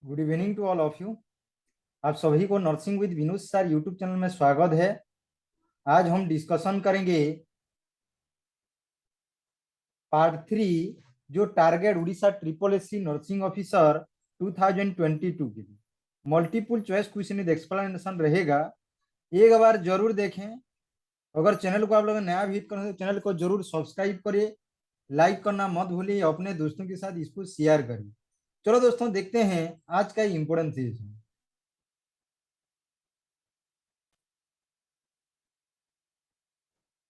Good evening to all of you. आप सभी को nursing with Vinod sir YouTube channel में स्वागत है। आज हम डिस्कशन करेंगे पार्ट 3, जो target Orissa triple SC nursing officer 2022 के लिए multiple choice question with explanation रहेगा। एक बार जरूर देखें। अगर चैनल को आप लोग नया विजिट करें तो चैनल को जरूर सब्सक्राइब करिए, लाइक करना मत भूलिए, अपने दोस्तों के साथ इसको शेयर करिए। चलो दोस्तों, देखते हैं आज का इंपोर्टेंट सेशन।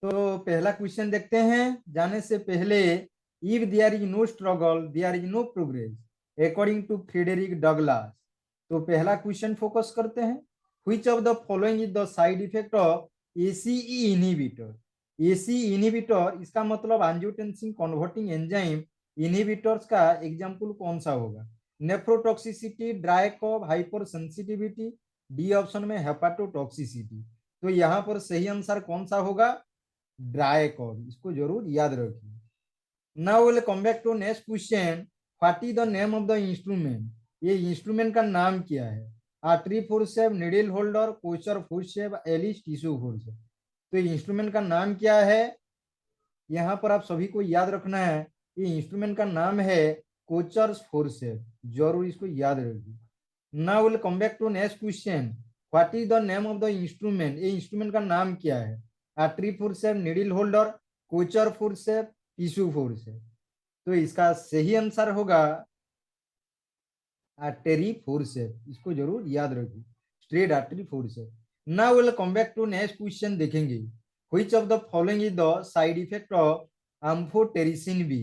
तो पहला क्वेश्चन देखते हैं जाने से पहले। If there is no struggle there is no progress, according to Frederick Douglass. तो पहला क्वेश्चन फोकस करते हैं। Which of the following is the side effect of ACE inhibitor. ACE inhibitor इसका मतलब एंजियोटेंसिन कन्वर्टिंग एंजाइम इनहिबिटर्स का example कौन सा होगा? Nephrotoxicity, dry cough, hyper sensitivity, D option में हेपाटोटॉक्सिसिटी। तो यहाँ पर सही आंसर कौन सा होगा? Dry cough. इसको जरूर याद रखिए। Now will come back to next question. What is the name of the instrument? ये इंस्ट्रूमेंट का नाम क्या है? Artery forceps, needle holder, Kocher forceps, Allis tissue forceps. तो इंस्ट्रूमेंट का नाम क्या है? यहाँ पर आप सभी को याद रखना है। ये इंस्ट्रूमेंट का नाम है कोचर्स फोर्सेप। जरूर इसको याद रखिए। Now will come back to next question. What is the name of the instrument? ये इंस्ट्रूमेंट का नाम क्या है? Artery forceps, needle holder, Kocher forceps, tissue forceps. तो इसका सही आंसर होगा आर्टरी फोर्सेप। इसको जरूर याद रखिए, straight artery forcep. Now will come back to next question देखेंगे। Which of the following is the side effect of amphotericin B?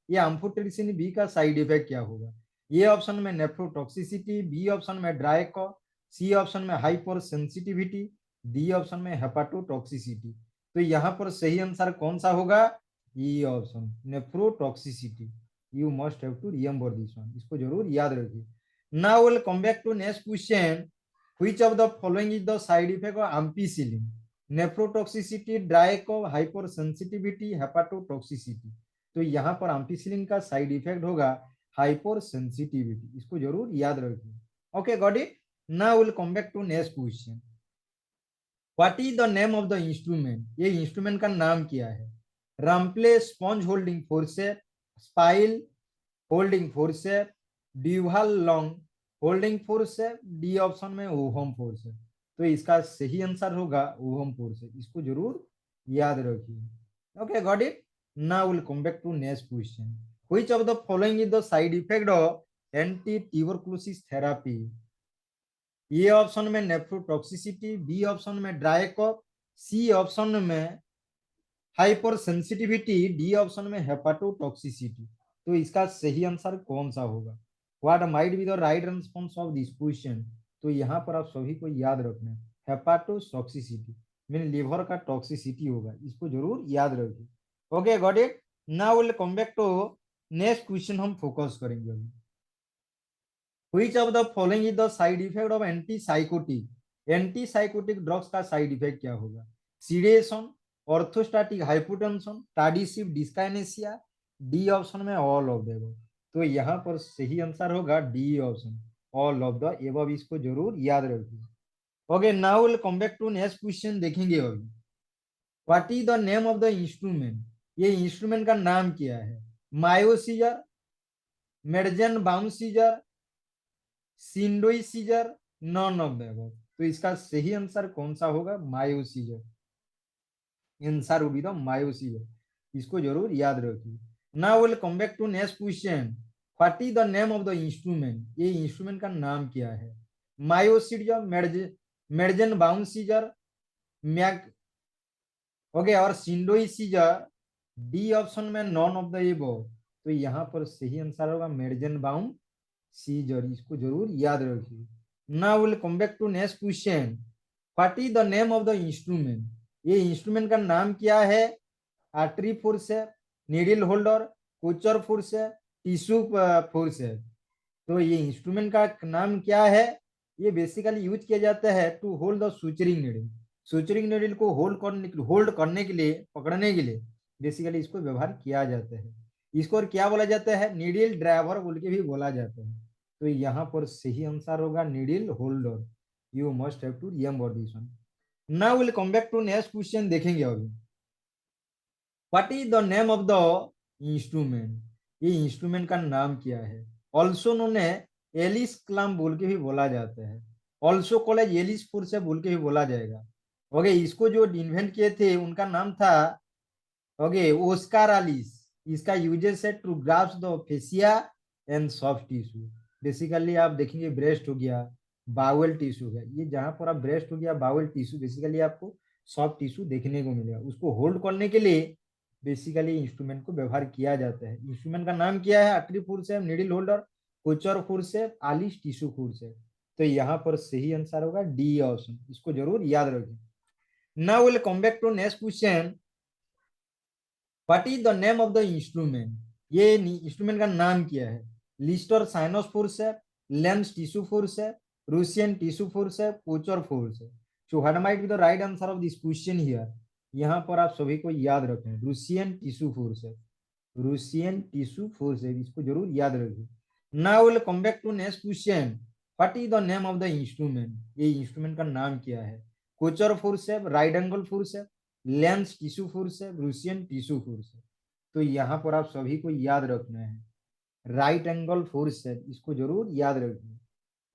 ये एम्फोटेरिसिन बी का साइड इफेक्ट क्या होगा? ये ऑप्शन में नेफ्रोटॉक्सिसिटी, बी ऑप्शन में ड्राई कॉफ, सी ऑप्शन में hyper sensitivity, D option में हेपाटोटॉक्सिसिटी। तो यहाँ पर सही आंसर कौन सा होगा? ये option nephrotoxicity. You must have to remember this one. इसको जरूर याद रखिए। Now we'll come back to next question. Which of the following is the side effect of ampicillin? Nephrotoxicity, dry cough, hypersensitivity, hepatotoxicity। तो यहाँ पर ampicillin का side effect होगा hypersensitivity. इसको जरूर याद रखिए। Okay, got it. Now will come back to next question. What is the name of the instrument? ये इंस्ट्रूमेंट का नाम क्या है? Rampley sponge holding forcep, spile holding forcep, dual long holding forcep, D option में ovum forcep. तो इसका सही answer होगा ओहम फोर्सेप। इसको जरूर याद रखिए। Okay, got it. Now will come back to next question. Which of the following is the side effect of anti tuberculosis therapy? A option में नेफ्रोटॉक्सिसिटी, बी ऑप्शन में ड्राई कॉफ, सी ऑप्शन में hyper sensitivity, D option में hepatotoxicity. तो इसका सही answer कौन सा होगा? What might be the right response of this question? तो यहाँ पर आप सभी को याद रखना है हेपाटोटॉक्सिसिटी मीन लिवर का टॉक्सिसिटी होगा। इसको जरूर याद रखिए। Okay, got it. Now will come back to next question. हम फोकस करेंगे अभी। Which of the following is the side effect of antipsychotic? Antipsychotic drugs का साइड इफेक्ट क्या होगा? Sedation, orthostatic hypotension, tardive dyskinesia, D option में all of the above. तो यहाँ पर सही आंसर होगा D option, all of the above. इसको जरूर याद रखिए। Okay, now will come back to next question देखेंगे अभी। What is the name of the instrument? ये इंस्ट्रूमेंट का नाम क्या है? मायोसीजर, मेडजन बाउंड सीजर, सिंडोई scissor, none of the above. तो इसका सही आंसर कौन सा होगा? Mayo scissor. Answer would be the Mayo scissor. इसको जरूर याद रखिए। Now will come back to next question. What is the name of the instrument? ये इंस्ट्रूमेंट का नाम क्या है? Mayo scissor, Metzenbaum scissor, Mac okay और सिंडोई सीजर, डी ऑप्शन में नॉन ऑफ द एबव। तो यहाँ पर सही आंसर होगा मेडजन बाउंड सीजर। इसको जरूर याद रखिए। Now will come back to next question. What is the name of the instrument? ये इंस्ट्रूमेंट का नाम क्या है? Artery forceps, needle holder, Kocher forceps, tissue forceps. तो ये इंस्ट्रूमेंट का नाम क्या है? ये बेसिकली यूज किया जाता है to hold the suturing needle. Suturing needle को होल्ड करने के लिए, पकड़ने के लिए बेसिकली इसको व्यवहार किया जाता है। इसको और क्या बोला जाता है? नीडल ड्राइवर बोल के भी बोला जाता है। तो यहाँ पर सही आंसर होगा needle holder. You must have to remember this one. Now will come back to next question देखेंगे अभी। What is the name of the instrument? ये इंस्ट्रूमेंट का नाम क्या है? ऑल्सो नोन है एलिस क्लाम बोल के भी बोला जाता है। ऑल्सो कॉलेज एलिस फोर्स से बोल के भी बोला जाएगा। ओके, इसको जो इन्वेंट किए थे उनका नाम था ओके ओस्कार आलिस। इसका यूजेस है to grasp the fascia and soft tissue. Basically आप देखेंगे ब्रेस्ट हो गया, बाउल टिश्यू है, ये जहां पर आप ब्रेस्ट हो गया बाउल टिश्यू बेसिकली आपको सॉफ्ट टिश्यू देखने को मिलेगा। उसको होल्ड करने के लिए बेसिकली इंस्ट्रूमेंट को व्यवहार किया जाता है। इंस्ट्रूमेंट का नाम क्या है? आर्टरी फोर्स है, नीडल होल्डर, कोचर फोर्स है, आलिस टिश्यू फोर्स है। तो यहाँ पर सही आंसर होगा डी ऑप्शन। इसको जरूर याद रखें। Now will come back to next question. What is the name of the instrument? ये इंस्ट्रूमेंट का नाम क्या है? लिस्टर साइनस फोर्स है, लेंस टिश्यू फोर्स है, रूसियन टिश्यू फोर्स है, पोचर फोर्स है। So what might be the right answer of this question here? यहाँ पर आप सभी को याद रखें रूसियन टिश्यू फोर्स है। रूसियन टिश्यू फोर्स है, इसको जरूर याद रखिए। Now will come back to next question. What is the name of the instrument? ये इंस्ट्रूमेंट का नाम क्या है? कोचर फोर्स है, राइट एंगल फोर्स है, लेंस टिश्यू फोर्स है, रूसियन टिश्यू फोर्स है। तो यहाँ पर आप सभी को याद रखना है राइट एंगल फोर्स है, इसको जरूर याद रखिए।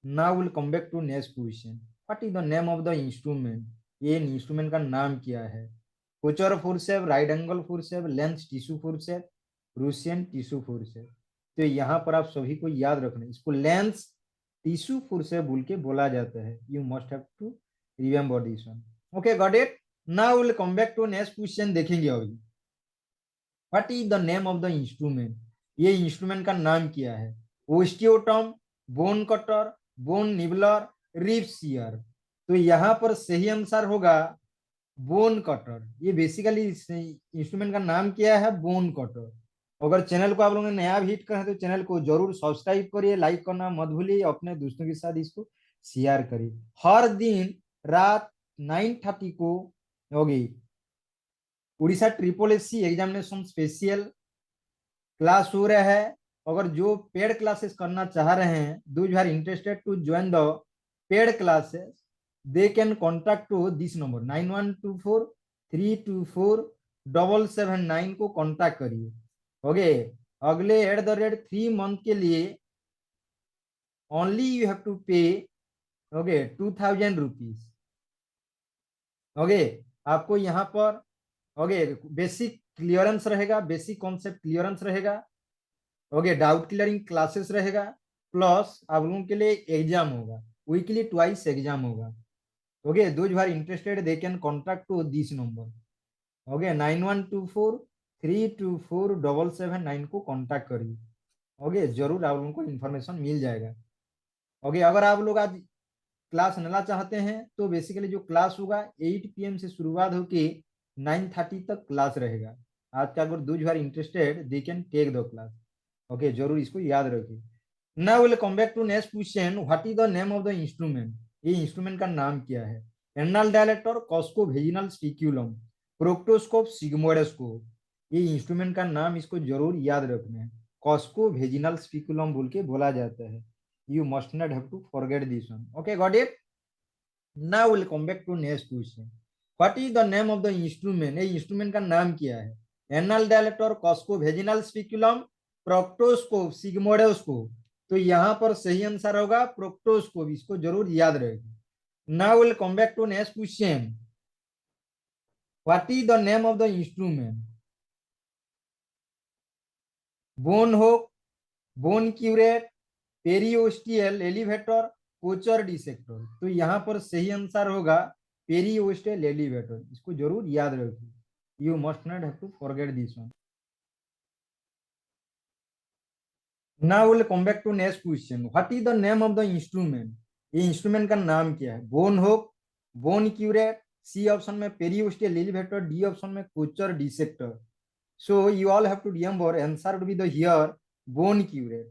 Now will come back to next question. What is the name of the instrument? ये इंस्ट्रूमेंट का नाम क्या है? कोचर फोर्स है, राइट एंगल फोर्स है, लेंस टिश्यू फोर्स है, रूसियन टिश्यू फोर्स है। तो यहाँ पर आप सभी को याद रखना है, इसको लेंस टिश्यू फोर्स है बोल के बोला जाता है। You must have to remember this one. Okay, got it. Now will come back to next question देखेंगे अभी। What is the name of the instrument? ये इंस्ट्रूमेंट का नाम क्या है? Osteotome, bone cutter, bone nibbler, rib shear. तो यहाँ पर सही आंसर होगा बोन कटर। ये बेसिकली इंस्ट्रूमेंट का नाम क्या है? Bone cutter. अगर चैनल को आप लोगों ने नया हिट करा है तो चैनल को जरूर सब्सक्राइब करिए, लाइक करना मत भूलिए, अपने दोस्तों के साथ इसको शेयर करिए। हर दिन रात 9:30 को होगी Orissa triple SC examination special class हो रहा है। अगर जो पेड क्लासेस करना चाह रहे हैं, those are interested to join the paid classes, they can contact to this number 9124324779 को कॉन्टैक्ट करिए। ओके, अगले @3 मंथ के लिए only you have to pay okay 2000 rupees. Okay, आपको यहाँ पर ओके बेसिक क्लियरेंस रहेगा, बेसिक कॉन्सेप्ट क्लियरेंस रहेगा, ओके डाउट क्लियरिंग क्लासेस रहेगा, प्लस आप लोगों के लिए एग्जाम होगा, वीकली ट्वाइस एग्जाम होगा। Okay, those are interested they can contact to this number. Okay, 9124324779 को कॉन्टैक्ट करिए। ओके, जरूर आप लोगों को इन्फॉर्मेशन मिल जाएगा। ओके, अगर आप लोग आज क्लास लेना चाहते हैं तो बेसिकली जो क्लास होगा 8 PM से शुरुआत होके 9:30 तक क्लास रहेगा। आज का अगर those are interested they can take the class. Okay, जरूर इसको याद रखिए। Now will come back to next question. What is the name of the instrument? ये इंस्ट्रूमेंट का नाम क्या है? Anal dilator, Cusco vaginal speculum, proctoscope, sigmoidoscope. ये इंस्ट्रूमेंट का नाम इसको जरूर याद रखना है। कॉस्को वेजिनल स्टिक्यूलम बोल के बोला जाता है। You must not have to forget this one. Okay, got it? Now we'll come back to next question. What is the name of the instrument? ये इंस्ट्रूमेंट का नाम क्या है? Anal dilator, Cusco vaginal speculum, proctoscope, sigmoidoscope. तो यहाँ पर सही answer होगा प्रोक्टोस्कोप। इसको जरूर याद रखें। Now we'll come back to next question. What is the name of the instrument? Bone hook, bone curette, periosteal elevator, Kocher dissector. तो यहाँ पर सही आंसर होगा पेरियोस्टियल एलिवेटर। इसको जरूर याद रखिए। You must not have to forget this one. Now will come back to next question. What is the name of the instrument? ये इंस्ट्रूमेंट का नाम क्या है? Bone hook, bone curette, C option में पेरियोस्टियल एलिवेटर, डी ऑप्शन में Kocher dissector. So you all have to remember answer would be the here bone curette.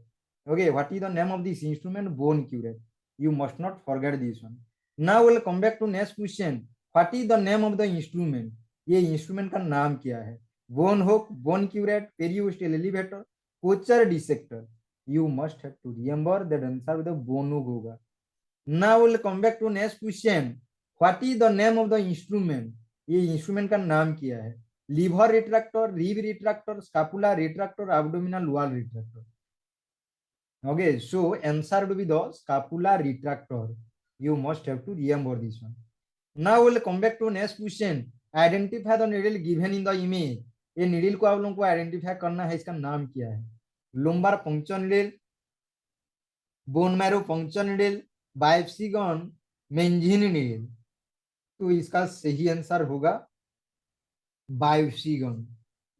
Okay, what is the name of this instrument? Bone curette. You must not forget this one. Now we'll come back to next question. What is the name of the instrument? ये instrument का नाम क्या है? Bone hook, bone curette, periosteal elevator, Kocher dissector. You must have to remember that answer with the bonuk होगा. Now we'll come back to next question. What is the name of the instrument? ये instrument का नाम क्या है? Liver retractor, rib retractor, scapula retractor, abdominal wall retractor. Okay, so answer will be the scapula retractor. You must have to remember this one. Now we'll come back to next question. Identify the needle given in the image. ये needle को आप लोगों को identify करना है, इसका नाम क्या है? Lumbar puncture needle, bone marrow puncture needle, biopsy gun, मेंजिन नीडल. तो इसका सही आंसर होगा biopsy gun.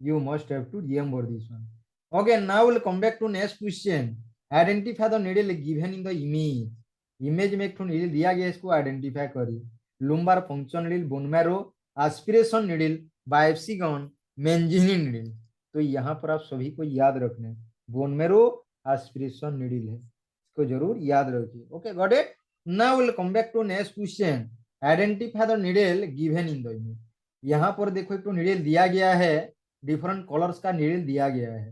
You must have to remember this one. Okay, now we'll come back to next question. Identify the needle given in the image. Image में एक ठो needle दिया गया, इसको आइडेंटिफाई करिए. Lumbar puncture needle, bone marrow, aspiration needle, biopsy gun, मेंजिनी needle. तो यहाँ पर आप सभी को याद रखना, बोन मैरो एस्पिरेशन नीडल है, इसको जरूर याद रखिए. Okay, got it. Now will come back to next question. Identify the needle given in the image. यहाँ पर देखो एक तो नीडल दिया गया है, डिफरेंट कलर्स का नीडल दिया गया है,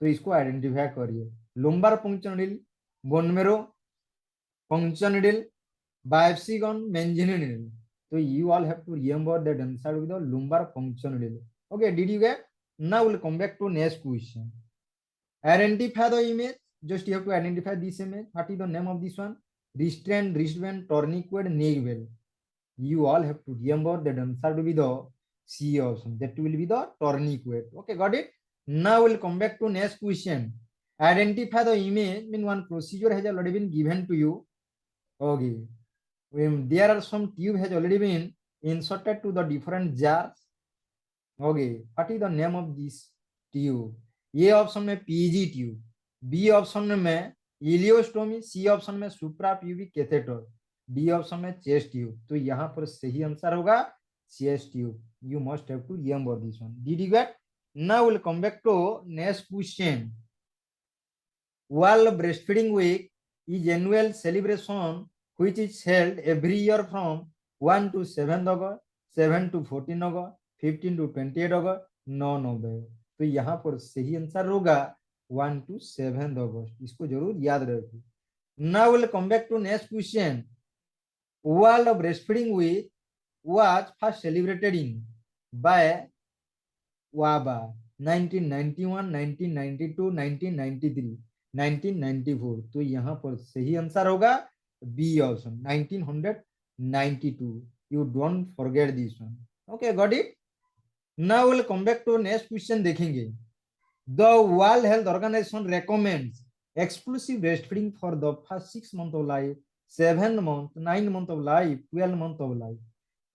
तो इसको आइडेंटिफाई करिए. Lumbar puncture needle, bone marrow puncture needle, biopsy gun, मेंजिनी नीडल. तो you all have to remember that answer with the lumbar puncture needle. Okay, did you get? Now we'll come back to next question. Identify the image. Just you have to identify this image. What is the name of this one? Restraint, wristband, tourniquet, neck bell. You all have to remember that answer will be the C option. That will be the tourniquet. Okay, got it? Now we'll come back to next question. Identify the image. Mean one procedure has already been given to you. Okay. There are some tube has already been inserted to the different jars. Okay, what is the name of this tube? A option में PG tube, B option में ileostomy, C option में suprapubic catheter, D option में chest tube. तो यहाँ पर सही answer होगा chest tube. You must have to remember this one. Did you get? Now will come back to next question. World breastfeeding week is annual celebration which is held every year from 1 to 7 August, 7 to 14 August, 15 to 28 August, none of them. तो यहाँ पर सही answer होगा 1 to 7 August. इसको जरूर याद रखिए. Now we'll come back to next question. World Breastfeeding Week was first celebrated in by WABA 1991, 1992, 1993, 1994. तो यहाँ पर सही आंसर होगा B option 1992. You don't forget this one. Okay, got it? Now we'll come back to next question. देखेंगे. The World Health Organization recommends exclusive breastfeeding for the first 6 months of life, 7 months, 9 months of life, 12 months of life.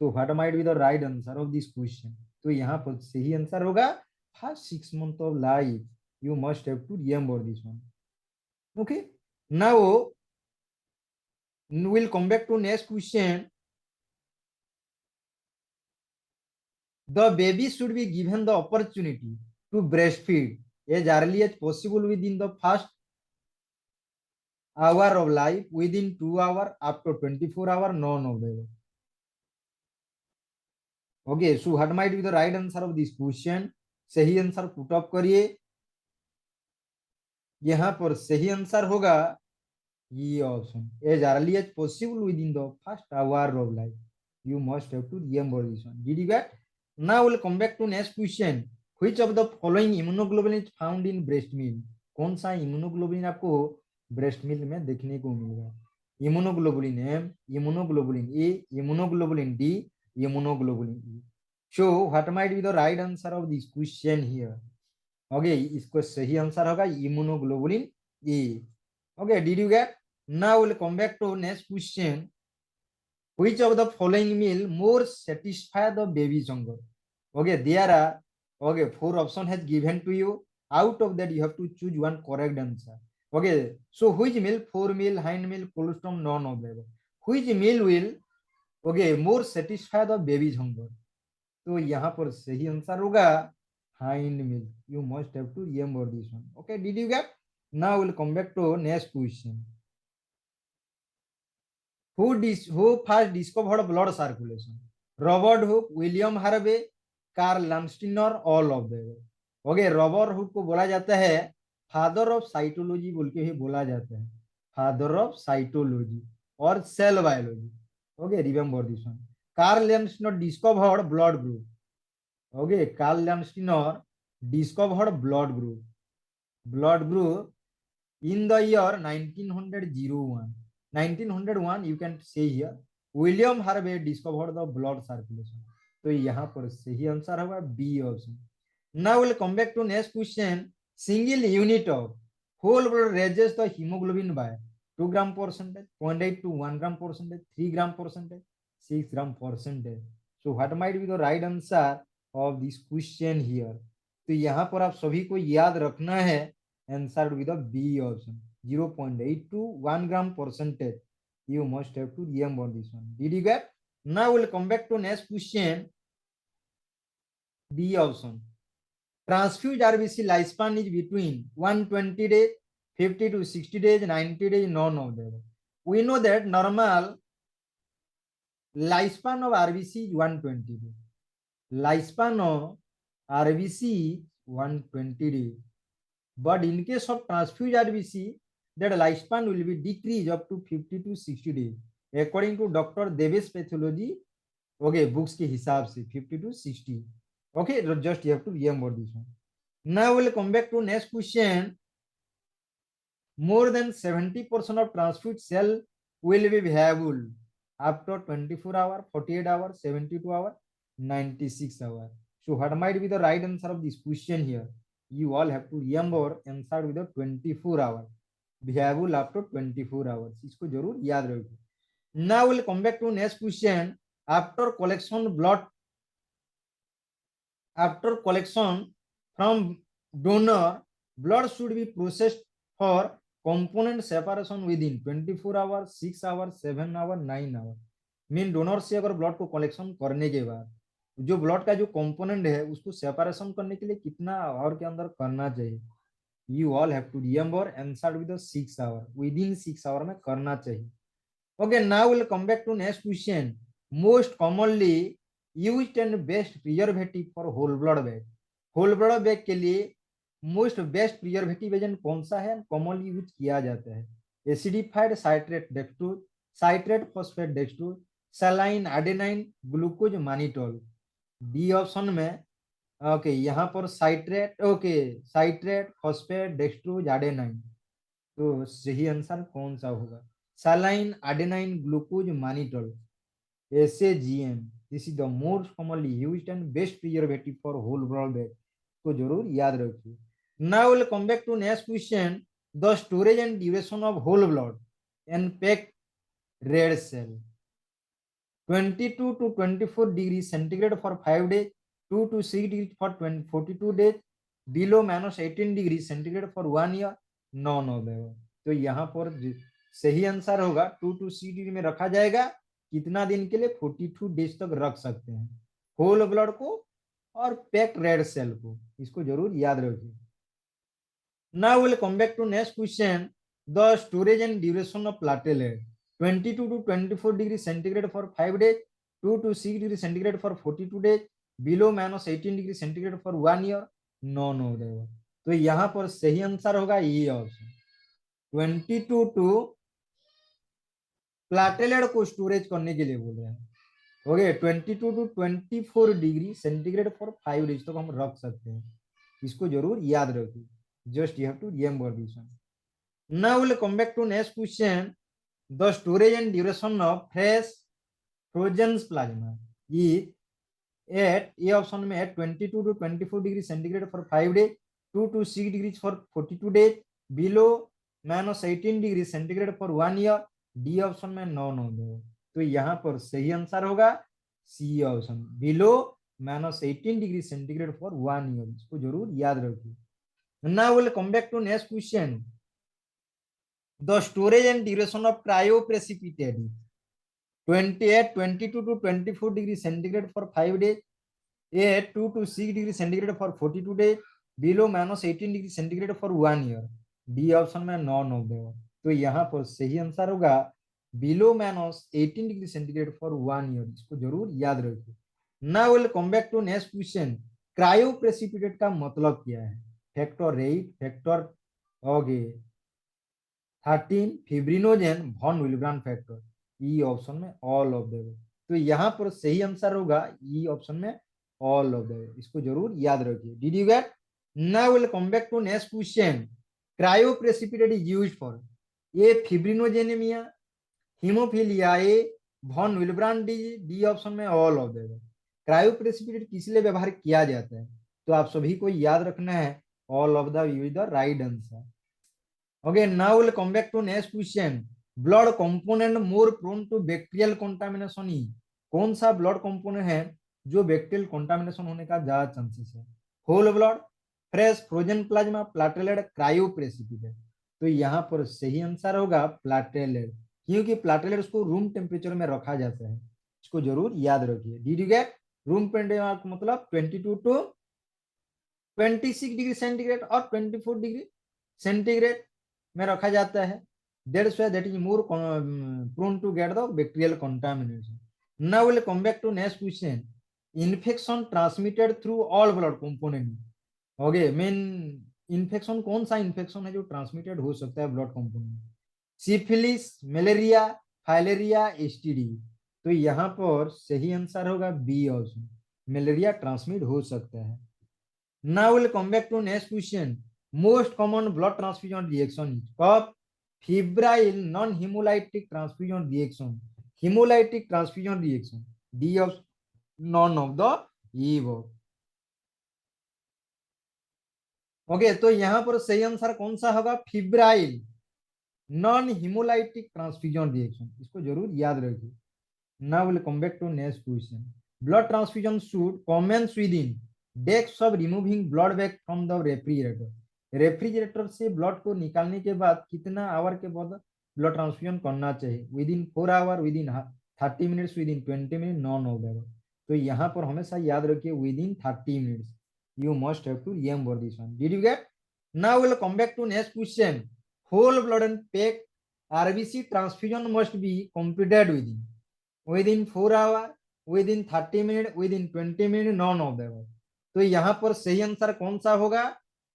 तो what might be the right answer of this question? तो यहाँ पर सही answer होगा first 6 months of life. You must have to remember this one. Okay. Now we'll come back to next question. The baby should be given the opportunity to breastfeed as early as possible within the first hour of life, within 2 hours, after 24 hours, none of them. Okay, so what might be the right answer of this question? सही answer put up करिए. यहाँ पर सही answer होगा ये option as early as possible within the first hour of life. You must have to remember this one. Did you get? Now will come back to next question. Which of the following immunoglobulin is found in breast milk? कौन सा immunoglobulin आपको breast milk में देखने को मिलेगा? Immunoglobulin M, immunoglobulin A, immunoglobulin D, immunoglobulin E. So what might be the right answer of this question here? Okay, इसको सही answer होगा immunoglobulin A. Okay, did you get? Now we'll come back to next question. Which of the following meal more satisfy the baby's hunger? Okay, there are 4 options has given to you. Out of that, you have to choose one correct answer. Okay, so which meal? Fore meal, hind meal, colostrum, none of them. Which meal will more satisfy the baby's hunger? तो यहाँ पर सही answer होगा hind meal. You must have to remember this one. Okay, did you get? Now we'll come back to next question. Who first discovered blood circulation? Robert Hooke, William Harvey, Carl Landsteiner, all of them. Okay, Robert Hooke को बोला जाता है father of cytology बोल के भी बोला जाता है, फादर ऑफ साइटोलॉजी और cell biology. Okay, remember this one. Karl Landsteiner discovered blood group. Okay, Karl Landsteiner discovered blood group in the year 1901. 1901 you can say here William Harvey discovered the blood circulation. तो यहाँ पर सही answer होगा B option. Now we'll come back to next question. Single unit of whole blood raises the hemoglobin by 2 gram percentage, 0.8 to 1 gram percentage, 3 gram percentage, 6 gram percentage. So what might be the right answer of this question here? तो यहाँ पर आप सभी को याद रखना है, answer with B option 0.8 to 1 gram percentage. You must have to remember this one. Did you get? Now we'll come back to next question. B option. Transfused RBC lifespan is between 120 days, 50 to 60 days, 90 days, none of them. We know that normal lifespan of RBC is 120 days. Lifespan of RBC is 120 days. But in case of transfused RBC, that lifespan will be decreased up to 50 to 60 days. According to Dr. Deve's pathology, okay, books के हिसाब से 50 to 60. Okay, just you have to remember this one. Now we'll come back to next question. More than 70% of transfused cell will be viable after 24 hours, 48 hours, 72 hours, 96 hours. So what might be the right answer of this question here? You all have to remember answer with the 24 hours. Viable after 24 hours. इसको जरूर याद रखिए. Now we'll come back to next question. After collection from donor, blood should be processed for component separation within 24 hours, 6 hours, 7 hours, 9 hours. Mean donor से अगर blood को collection करने के बाद जो ब्लड का जो कंपोनेंट है उसको सेपरेशन करने के लिए कितना आवर के अंदर करना चाहिए? You all have to remember answer with 6 hour, within 6 hour में करना चाहिए. Okay, now will come back to next question. Most commonly used and best preservative for whole blood bag. Whole blood bag के लिए most best preservative agent कौन सा है, commonly use किया जाता है? Acidified citrate dextrose, citrate phosphate dextrose, saline, adenine, glucose, mannitol. D option में okay यहाँ पर citrate, okay citrate, phosphate, dextrose, adenine. तो सही आंसर कौन सा होगा? Saline, adenine, glucose, mannitol, SAGM. This is the most commonly used and best preservative for whole blood bag. तो जरूर याद रखिए. Now will come back to next question. The storage and duration of whole blood and packed red cell. 22 to 24 degrees centigrade for 5 days, 2 to 6 degrees for 42 days, below minus 18 degrees centigrade for 1 year, none of them. तो यहाँ पर सही answer होगा 2 to 6 degree में रखा जाएगा. कितना दिन के लिए? 42 डेज तक रख सकते हैं होल ब्लड को और पैक्ड रेड सेल को. इसको जरूर याद रखिए. Now will come back to next question. The storage and duration of platelet 22 to 24 degree centigrade for 5 days, 2 to 6 degree centigrade for 42 days, below minus 18 degree centigrade for 1 year, none of them. तो यहाँ पर सही answer होगा ये option. 22 to platelet को storage करने के लिए बोल रहे हैं. Okay, 22 to 24 degree centigrade for 5 days तक हम रख सकते हैं. इसको जरूर याद रखिए. Just you have to remember this one. Now will come back to next question. The storage and duration of fresh frozen plasma is at A option में at 22 to 24 degree centigrade for 5 days, 2 to 6 degrees for 42 days, below minus 18 degree centigrade for 1 year. D option में none हो गए. तो यहाँ पर सही answer होगा C option, below minus 18 degree centigrade for 1 year. इसको जरूर याद रखिए. Now we'll come back to next question. The storage and duration of cryoprecipitate 28, 22 to 24 degree centigrade for 5 days, 8, 2 to 6 degree centigrade for 42 days, below minus 18 degree centigrade for 1 year. D option में none of देगा. तो यहाँ पर सही answer होगा below minus 18 degree centigrade for 1 year. इसको जरूर याद रखिए. Now will come back to next question. Cryoprecipitate का मतलब क्या है? Factor 8, factor okay 13 fibrinogen von Willebrand factor, E option में ऑल ऑफ द। तो यहाँ पर सही आंसर होगा ई ऑप्शन में ऑल ऑफ द। इसको जरूर याद रखिए। Did you get? Now will come back to next question. Cryoprecipitate is used for a fibrinogenemia, haemophilia, A von Willebrand disease, D option में ऑल ऑफ द। क्रायोप्रेसिपिटेट किस लिए व्यवहार किया जाता है? तो आप सभी को याद रखना है all of the is the right answer. Okay, now we'll come back to next question. Blood component more prone to bacterial contamination is? कौन सा ब्लड कंपोनेंट है जो बैक्टीरियल कंटामिनेशन होने का ज्यादा चांसेस है? Whole blood, fresh frozen plasma, platelet, cryoprecipitate. तो यहाँ पर सही आंसर होगा प्लाटेलेट, क्योंकि प्लाटेलेट को रूम टेम्परेचर में रखा जाता है। इसको जरूर याद रखिए। Did you gate? Room temperature मतलब 22 टू 26 डिग्री सेंटीग्रेड और 24 डिग्री सेंटीग्रेड में रखा जाता है। That's why that is more prone to get the bacterial contamination. Now we'll come back to next question. Infection transmitted through all blood component. Okay, main infection कौन सा infection है जो transmitted हो सकता है blood component? Syphilis, malaria, filaria, STD. तो यहाँ पर सही आंसर होगा बी ऑप्शन, मलेरिया ट्रांसमिट हो सकता है। Now we'll come back to next question. Most common blood transfusion reaction is cough, febrile non-hemolytic transfusion reaction, hemolytic transfusion reaction. D of none of the above. Okay तो यहाँ पर सही answer कौन सा होगा? Febrile non hemolytic transfusion reaction. इसको जरूर याद रखिए। Now will come back to next question. Blood transfusion should commence within dash of removing blood bag from the refrigerator. Refrigerator से ब्लड को निकालने के बाद कितना आवर के बाद ब्लड ट्रांसफ्यूजन करना चाहिए? Within 4 hour, within 30 minutes, within 20 minute, none of the. तो यहाँ पर हमेशा याद रखिए within 30 minutes. You must have to remember this one. Did you get? Now will come back to next question. Whole blood and pack RBC transfusion must be completed within 4 hour, within 30 minute, within 20 minute, none of the. तो यहाँ पर सही answer कौन सा होगा?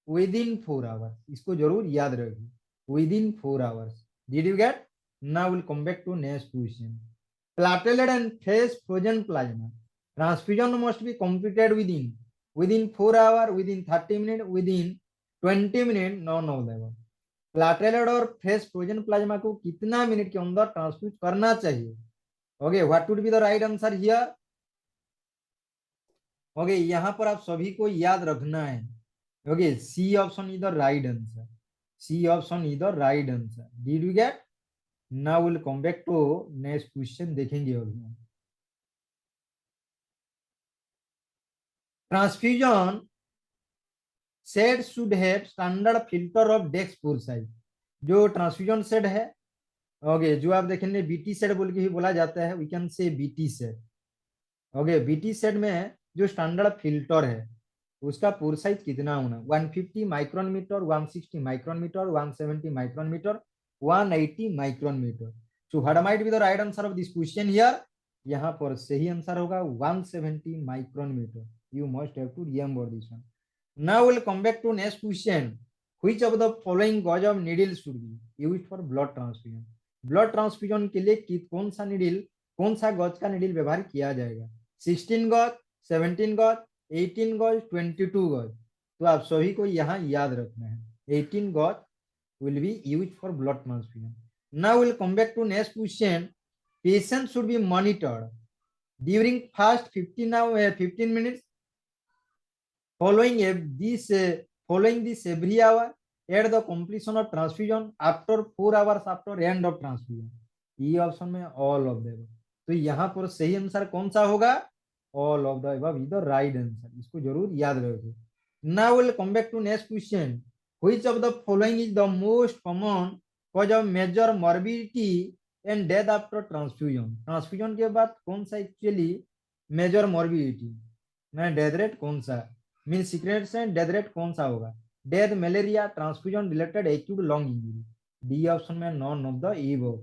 within 4 hours. इसको जरूर याद रखिए within 4 hours. Did you get? Now will come back to next question. Platelet and fresh frozen plasma transfusion must be completed within 4 hour, within 30 minute, within 20 minute, none of the. Platelet और fresh frozen plasma को कितना minute के अंदर transfuse करना चाहिए? Okay what would be the right answer here? Okay यहाँ पर आप सभी को याद रखना है। Okay C option is the right answer, C option is the right answer. Did you get? Now will come back to next question देखेंगे अभी। Transfusion set should have standard filter of dash pore size. जो transfusion set है, okay जो आप देखेंगे BT set बोल के ही बोला जाता है, we can say BT set. Okay BT set में जो स्टैंडर्ड फिल्टर है उसका पोर साइज कितना होना? 150 micron meter, 160 micron meter, 170 micron meter, 180 micron meter. So what might be the right answer of this question here? यहाँ पर सही answer होगा 170 micron meter. You must have to remember this one. Now will come back to next question. Which of the following gauge of needle should be used for blood transfusion? Blood transfusion के लिए कौन सा needle, कौन सा gauge का needle व्यवहार किया जाएगा? 16 गॉज, 17 गॉज, 18 गॉज, 22 गॉज। तो आप सभी को यहाँ याद रखना है 18 gauge will be used for blood transfusion. Now we'll come back to next question. Patient should be monitored during first 15 minutes following this every hour at the completion of transfusion, after 4 hours after end of transfusion. ये option में all of the above। तो यहाँ पर सही answer कौन सा होगा? all of the above is the right answer। इसको जरूर याद रखिए। Now we'll come back to next question. Which of the following is the most common cause of major morbidity and death after transfusion? Transfusion के बाद कौन सा actually major morbidity ना death rate कौन सा मीन सीक्रेट से death rate कौन सा होगा? Death, malaria, transfusion related acute lung injury. D option में नॉन ऑफ द एबव।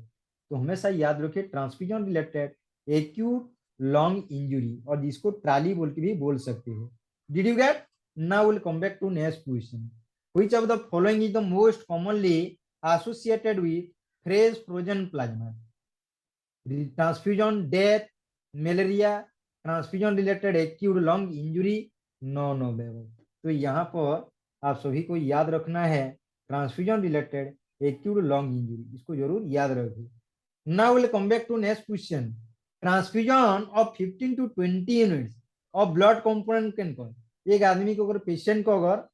तो हमेशा याद रखिए transfusion related acute lung injury, और जिसको ट्राली बोल के भी बोल सकते हो। Did you get? Now will come back to next question. which of the following is the most commonly associated with fresh frozen plasma? Transfusion death, malaria, transfusion related acute lung injury, none of the above. तो यहाँ पर आप सभी को याद रखना है transfusion related acute lung injury, इसको जरूर याद रखिए। Now will come back to next question. Transfusion of 15 to 20 units of blood component can cause. एक आदमी को अगर पेशेंट को अगर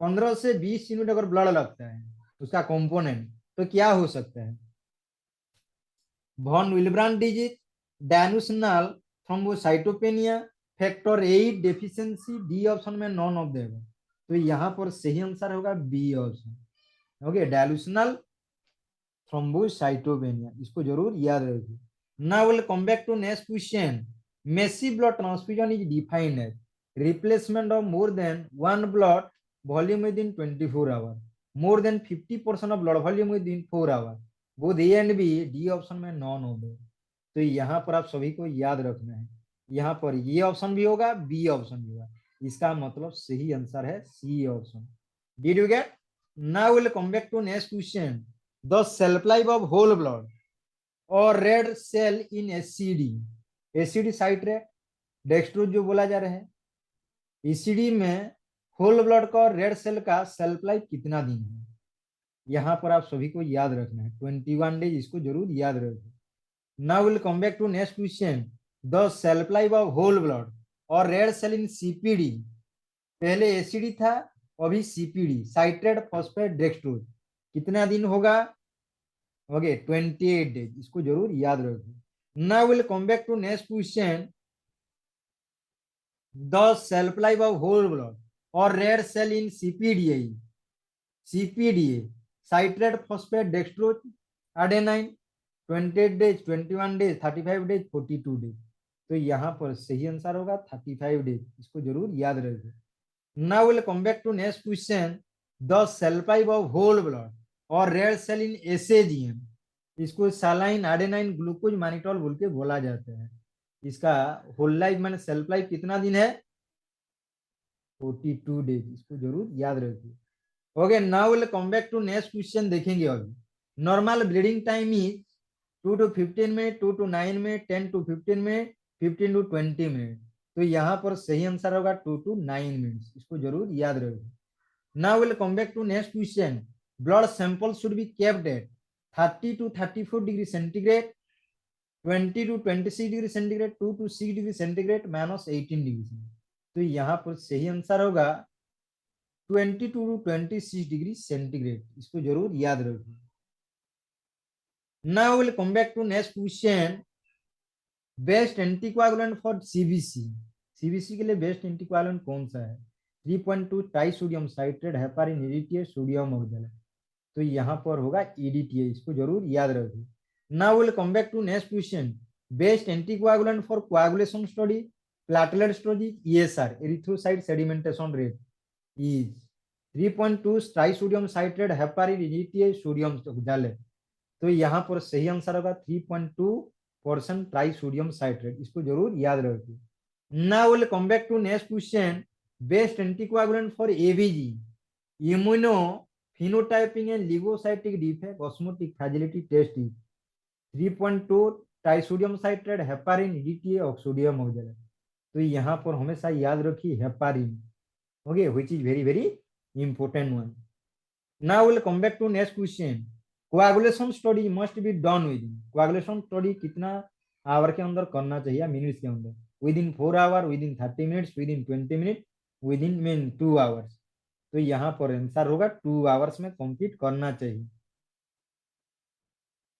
15 से 20 यूनिट अगर ब्लड लगता है उसका कंपोनेंट, तो क्या हो सकता है? Von Willebrand disease, dilutional thrombocytopenia, factor 8 deficiency, D option में नॉन ऑफ देगा। तो यहाँ पर सही आंसर होगा B option. Okay, dilutional thrombocytopenia, इसको जरूर याद रखिए। Now will come back to next question. Massive blood transfusion is defined as replacement of more than one blood volume within 24 hour, more than 50% of blood volume within 4 hour, both A and B, D option में none of देगा। तो यहाँ पर आप सभी को याद रखना है, यहाँ पर ये ऑप्शन भी होगा, बी ऑप्शन भी होगा, इसका मतलब सही आंसर है C option. Did you get? Now will come back to next question. The shelf life of whole blood और red cell in ACD, ACD citrate dextrose जो बोला जा रहा है, एसिडी में होल ब्लड का और रेड सेल का शेल्फ लाइफ कितना दिन है? यहाँ पर आप सभी को याद रखना है 21 डेज, इसको जरूर याद रखें। Now we'll come back to next question. The shelf life of whole blood और रेड सेल इन सीपीडी, पहले एसिडी था अभी सीपीडी साइट्रेट फॉस्फेट डेक्सट्रोज, कितना दिन होगा? ओके, 28 डेज, इसको जरूर याद रखें। Now we'll come back to next question. The shelf life of whole blood और red cell in CPDA, CPDA citrate phosphate dextrose adenine, 28 days, 21 days, 35 days, 42 days. तो यहाँ पर सही आंसर होगा 35 डेज, इसको जरूर याद रखें। Now will come back to next question. The shelf life of whole blood और रेड सेल इन एसएजीएम, इसको सलाइन एडेनाइन ग्लूकोज मानिटोल बोल के बोला जाता है। इसका होल लाइफ माने शेल्फ लाइफ कितना दिन है? 42 डेज, इसको जरूर याद रखिए। Okay, now will come back to next question देखेंगे। अभी normal bleeding time is 2 to 15 minute, 2 to 9 minute, 10 to 15 minute, 15 to 20 minute. तो यहाँ पर सही आंसर होगा 2 to 9 मिनट, इसको जरूर याद रखें। Now will come back to next question. Blood sample should be kept at 30 to 34 degree centigrade, 20 to 26 degree centigrade, 2 to 6 degree centigrade, -18 degree centigrade. तो यहाँ पर सही आंसर होगा 22 to 26 डिग्री सेंटीग्रेड, इसको जरूर याद रखें। Now we'll come back to next question. Best anticoagulant for CBC, CBC के लिए बेस्ट एंटीकोआगुलेंट कौन सा है? 3.2 trisodium citrate, heparin, EDTA, sodium oxalate. तो यहाँ पर होगा ईडीटीए, इसको जरूर याद रखिए। Now will come back to next question. Best anticoagulant for coagulation study, platelet study, ESR erythrocyte sedimentation rate is 3.2 trisodium citrate, heparin, EDTA, sodium oxalate. तो यहाँ पर सही आंसर होगा 3.2% ट्राई सोडियम साइट्रेट, इसको जरूर याद रखिए। Now will come back to next question. Best anticoagulant for ABG, immunophenotyping and leukocytic defect, osmotic fragility test is 3.2 trisodium citrate, heparin, EDTA और सोडियम ऑक्सैलेट। तो यहाँ पर हमेशा याद रखिए heparin, okay, which is very very important one. Now will come back to next question. Coagulation study must be done within, coagulation study कितना hour के अंदर करना चाहिए? मिनट्स के अंदर, within 4 hour, within 30 minutes, within 20 minute, within 2 hours. तो यहाँ पर आंसर होगा 2 आवर्स में कंप्लीट करना चाहिए।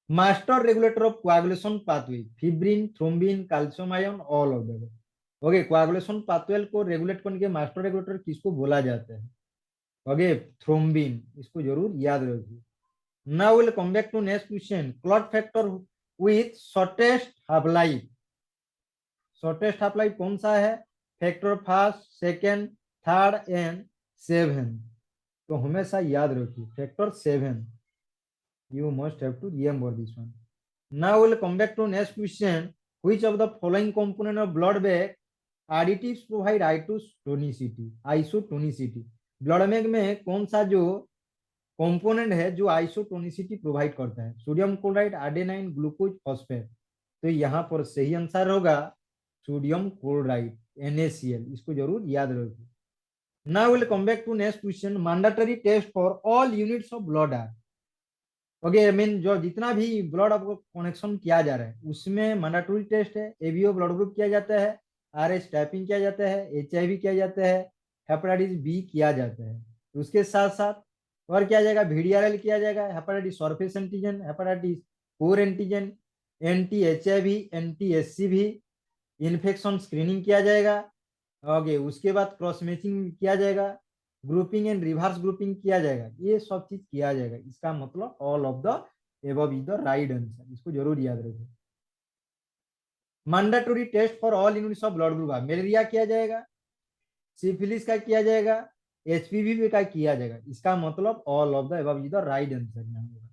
Master regulator of coagulation pathway, fibrin, thrombin, calcium ion, all of them. Okay, coagulation pathway को रेगुलेट करने के मास्टर रेगुलेटर किसको बोला जाता है? ओके, थ्रोम्बिन, इसको जरूर याद रखिए। Now we'll come back to next question. Clot factor with shortest half life, shortest half life कौन सा है? Factor first, second, third and 7। तो हमेशा याद रखिए factor 7, you must have to remember this one. Now we'll come back to next question. Which of the following component of blood bag additives provide isotonicity? Blood में कौन सा जो component है जो आइसोटोनिसिटी प्रोवाइड करता है? Sodium chloride, adenine, glucose, phosphate. तो यहाँ पर सही आंसर होगा सोडियम क्लोराइड, NaCl। इसको जरूर याद रखिए। Now we'll come back to next question. Mandatory test for all units of blood are, okay I mean जो जितना भी ब्लड आपको कनेक्शन किया जा रहा है उसमें मैंडेटरी टेस्ट है। एबीओ ब्लड ग्रुप किया जाता है, आरएच टाइपिंग किया जाता है, HIV किया जाता है, हेपेटाइटिस बी किया जाता है। उसके साथ साथ और किया जाएगा, VDRL किया जाएगा, hepatitis surface antigen, hepatitis core antigen, anti-HIV, anti-SCV, infection screening किया जाएगा। ओके उसके बाद क्रॉस मैचिंग किया जाएगा, ग्रुपिंग एंड रिवर्स ग्रुपिंग किया जाएगा। ये सब चीज किया जाएगा। इसका मतलब all of the above is the right answer. इसको जरूर याद रखें। Mandatory test for all units of blood group, malaria किया जाएगा, सिफिलिस का किया जाएगा, HPV का किया जाएगा। इसका मतलब all of the above is the right answer यहाँ होगा।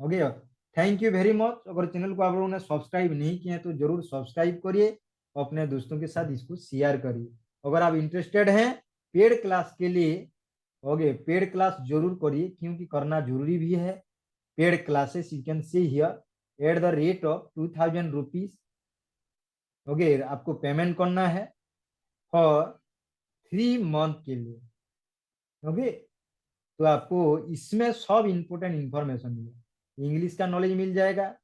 Okay thank you very much. अगर चैनल को आप लोगों ने सब्सक्राइब नहीं किया तो जरूर सब्सक्राइब करिए, अपने दोस्तों के साथ इसको शेयर करिए। अगर आप इंटरेस्टेड हैं पेड क्लास के लिए, ओके पेड क्लास जरूर करिए क्योंकि करना जरूरी भी है। Paid classes you can see here at the rate of 2000 rupees. Okay आपको पेमेंट करना है फॉर 3 मंथ के लिए। ओके तो आपको इसमें सब इंपोर्टेंट इंफॉर्मेशन मिलेगा। इंग्लिश का नॉलेज मिल जाएगा,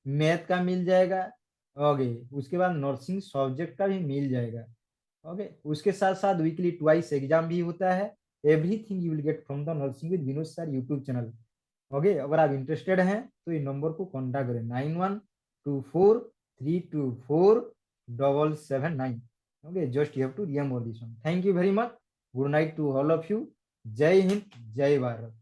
मैथ का मिल जाएगा, ओके उसके बाद नर्सिंग सब्जेक्ट का भी मिल जाएगा। ओके उसके साथ साथ वीकली ट्वाइस एग्जाम भी होता है। Everything you will get from the nursing with Vinod sir YouTube channel. Okay अगर आप इंटरेस्टेड हैं तो इस नंबर को कॉन्टैक्ट करें 9124324779। Okay just you have to remember this one. Thank you very much. Good night to all of you. जय हिंद, जय भारत।